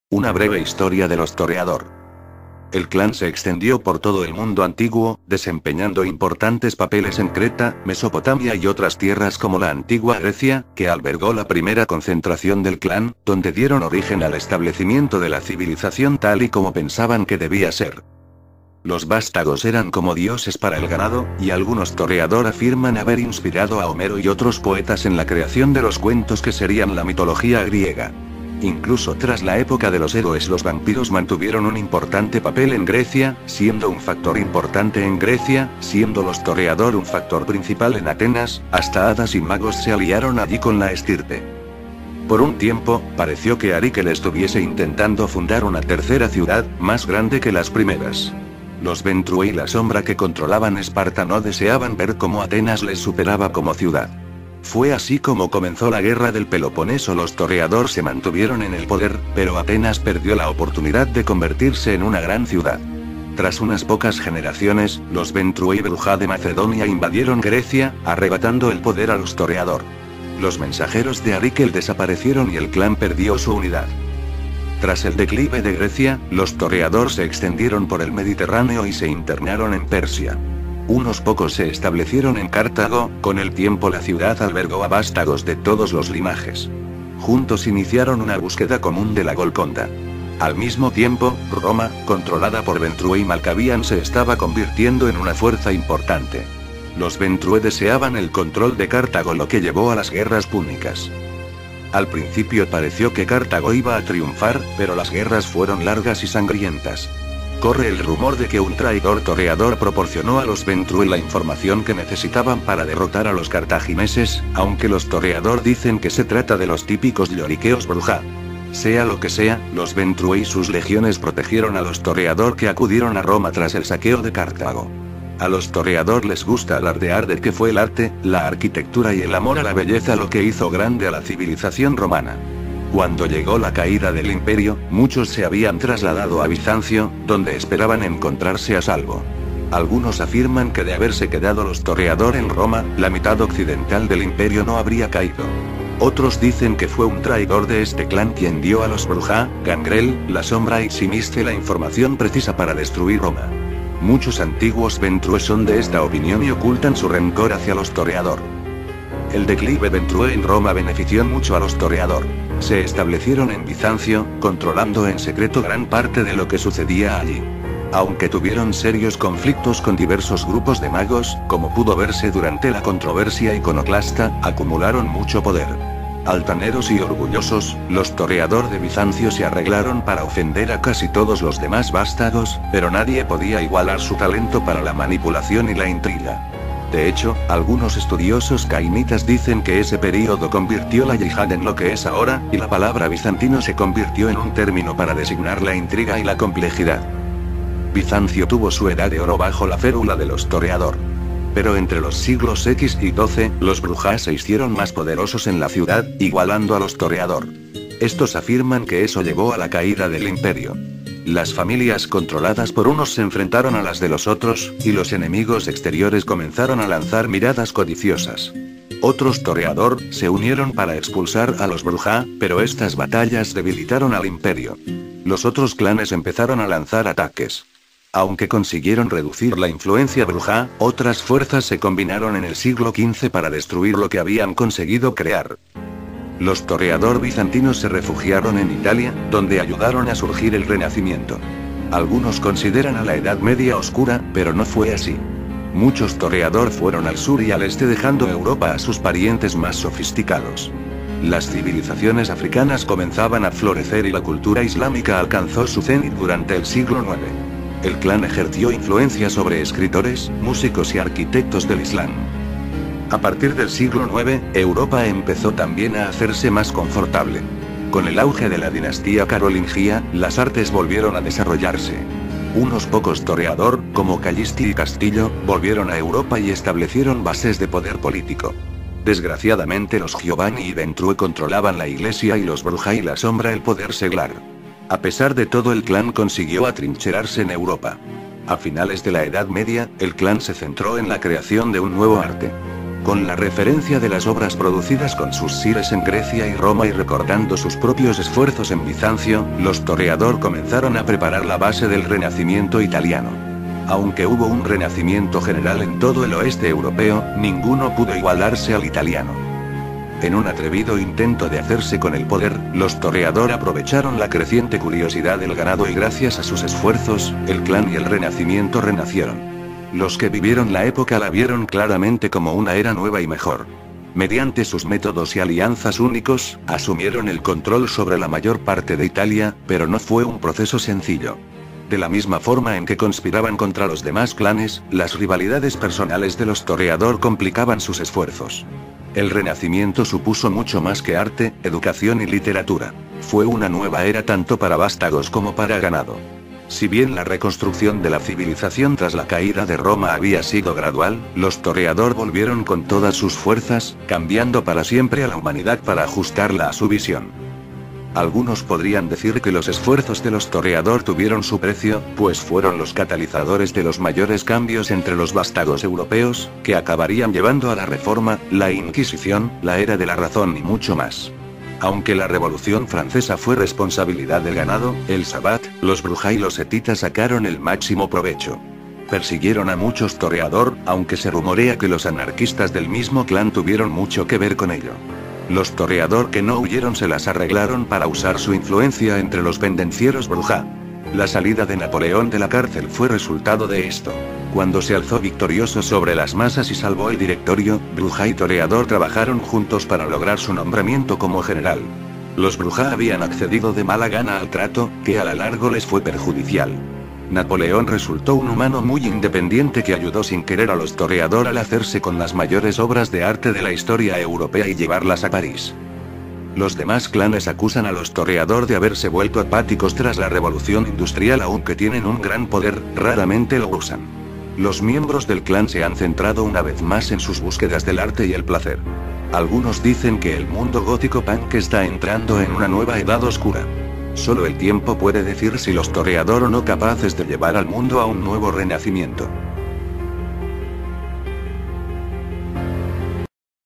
Una breve historia de los Toreador. El clan se extendió por todo el mundo antiguo, desempeñando importantes papeles en Creta, Mesopotamia y otras tierras como la antigua Grecia, que albergó la primera concentración del clan, donde dieron origen al establecimiento de la civilización tal y como pensaban que debía ser. Los vástagos eran como dioses para el ganado, y algunos Toreador afirman haber inspirado a Homero y otros poetas en la creación de los cuentos que serían la mitología griega. Incluso tras la época de los héroes, los vampiros mantuvieron un importante papel en Grecia, siendo un factor importante en Grecia, siendo los Toreador un factor principal en Atenas, hasta hadas y magos se aliaron allí con la estirpe. Por un tiempo, pareció que Aríkel estuviese intentando fundar una tercera ciudad, más grande que las primeras. Los Ventrue y la sombra que controlaban Esparta no deseaban ver cómo Atenas les superaba como ciudad. Fue así como comenzó la guerra del Peloponeso. Los Toreador se mantuvieron en el poder, pero Atenas perdió la oportunidad de convertirse en una gran ciudad. Tras unas pocas generaciones, los Ventrue y Bruja de Macedonia invadieron Grecia, arrebatando el poder a los Toreador. Los mensajeros de Aríkel desaparecieron y el clan perdió su unidad. Tras el declive de Grecia, los Toreador se extendieron por el Mediterráneo y se internaron en Persia. Unos pocos se establecieron en Cartago. Con el tiempo la ciudad albergó a vástagos de todos los linajes. Juntos iniciaron una búsqueda común de la Golconda. Al mismo tiempo, Roma, controlada por Ventrue y Malkavian, se estaba convirtiendo en una fuerza importante. Los Ventrue deseaban el control de Cartago, lo que llevó a las guerras púnicas. Al principio pareció que Cartago iba a triunfar, pero las guerras fueron largas y sangrientas. Corre el rumor de que un traidor Toreador proporcionó a los Ventrue la información que necesitaban para derrotar a los cartagineses, aunque los Toreador dicen que se trata de los típicos lloriqueos bruja. Sea lo que sea, los Ventrue y sus legiones protegieron a los Toreador, que acudieron a Roma tras el saqueo de Cartago. A los Toreador les gusta alardear de que fue el arte, la arquitectura y el amor a la belleza lo que hizo grande a la civilización romana. Cuando llegó la caída del imperio, muchos se habían trasladado a Bizancio, donde esperaban encontrarse a salvo. Algunos afirman que de haberse quedado los Toreador en Roma, la mitad occidental del imperio no habría caído. Otros dicen que fue un traidor de este clan quien dio a los Bruja, Gangrel, la sombra y Simiste la información precisa para destruir Roma. Muchos antiguos Ventrue son de esta opinión y ocultan su rencor hacia los Toreador. El declive Ventrue en Roma benefició mucho a los Toreador. Se establecieron en Bizancio, controlando en secreto gran parte de lo que sucedía allí. Aunque tuvieron serios conflictos con diversos grupos de magos, como pudo verse durante la controversia iconoclasta, acumularon mucho poder. Altaneros y orgullosos, los Toreador de Bizancio se arreglaron para ofender a casi todos los demás vástagos, pero nadie podía igualar su talento para la manipulación y la intriga. De hecho, algunos estudiosos cainitas dicen que ese período convirtió la yihad en lo que es ahora, y la palabra bizantino se convirtió en un término para designar la intriga y la complejidad. Bizancio tuvo su edad de oro bajo la férula de los Toreador. Pero entre los siglos X y XII, los Brujas se hicieron más poderosos en la ciudad, igualando a los Toreador. Estos afirman que eso llevó a la caída del imperio. Las familias controladas por unos se enfrentaron a las de los otros, y los enemigos exteriores comenzaron a lanzar miradas codiciosas. Otros Toreador se unieron para expulsar a los Bruja, pero estas batallas debilitaron al imperio. Los otros clanes empezaron a lanzar ataques. Aunque consiguieron reducir la influencia Bruja, otras fuerzas se combinaron en el siglo XV para destruir lo que habían conseguido crear. Los Toreador bizantinos se refugiaron en Italia, donde ayudaron a surgir el Renacimiento. Algunos consideran a la Edad Media oscura, pero no fue así. Muchos Toreador fueron al sur y al este, dejando Europa a sus parientes más sofisticados. Las civilizaciones africanas comenzaban a florecer y la cultura islámica alcanzó su cenit durante el siglo IX. El clan ejerció influencia sobre escritores, músicos y arquitectos del Islam. A partir del siglo IX, Europa empezó también a hacerse más confortable. Con el auge de la dinastía carolingia, las artes volvieron a desarrollarse. Unos pocos Toreador, como Callisti y Castillo, volvieron a Europa y establecieron bases de poder político. Desgraciadamente los Giovanni y Ventrue controlaban la iglesia y los Bruja y la sombra el poder seglar. A pesar de todo, el clan consiguió atrincherarse en Europa. A finales de la Edad Media, el clan se centró en la creación de un nuevo arte. Con la referencia de las obras producidas con sus sires en Grecia y Roma y recordando sus propios esfuerzos en Bizancio, los Toreador comenzaron a preparar la base del Renacimiento italiano. Aunque hubo un renacimiento general en todo el oeste europeo, ninguno pudo igualarse al italiano. En un atrevido intento de hacerse con el poder, los Toreador aprovecharon la creciente curiosidad del ganado y gracias a sus esfuerzos, el clan y el Renacimiento renacieron. Los que vivieron la época la vieron claramente como una era nueva y mejor. Mediante sus métodos y alianzas únicos, asumieron el control sobre la mayor parte de Italia, pero no fue un proceso sencillo. De la misma forma en que conspiraban contra los demás clanes, las rivalidades personales de los Toreador complicaban sus esfuerzos. El Renacimiento supuso mucho más que arte, educación y literatura. Fue una nueva era tanto para vástagos como para ganado. Si bien la reconstrucción de la civilización tras la caída de Roma había sido gradual, los Toreador volvieron con todas sus fuerzas, cambiando para siempre a la humanidad para ajustarla a su visión. Algunos podrían decir que los esfuerzos de los Toreador tuvieron su precio, pues fueron los catalizadores de los mayores cambios entre los vástagos europeos, que acabarían llevando a la Reforma, la Inquisición, la Era de la Razón y mucho más. Aunque la Revolución Francesa fue responsabilidad del ganado, el Sabbat, los Brujá y los hetitas sacaron el máximo provecho. Persiguieron a muchos Toreador, aunque se rumorea que los anarquistas del mismo clan tuvieron mucho que ver con ello. Los Toreador que no huyeron se las arreglaron para usar su influencia entre los pendencieros Brujá. La salida de Napoleón de la cárcel fue resultado de esto. Cuando se alzó victorioso sobre las masas y salvó el directorio, Brujá y Toreador trabajaron juntos para lograr su nombramiento como general. Los Brujá habían accedido de mala gana al trato, que a la larga les fue perjudicial. Napoleón resultó un humano muy independiente que ayudó sin querer a los Toreador al hacerse con las mayores obras de arte de la historia europea y llevarlas a París. Los demás clanes acusan a los Toreador de haberse vuelto apáticos tras la revolución industrial, aunque tienen un gran poder, raramente lo usan. Los miembros del clan se han centrado una vez más en sus búsquedas del arte y el placer. Algunos dicen que el mundo gótico punk está entrando en una nueva edad oscura. Solo el tiempo puede decir si los Toreador o no capaces de llevar al mundo a un nuevo renacimiento.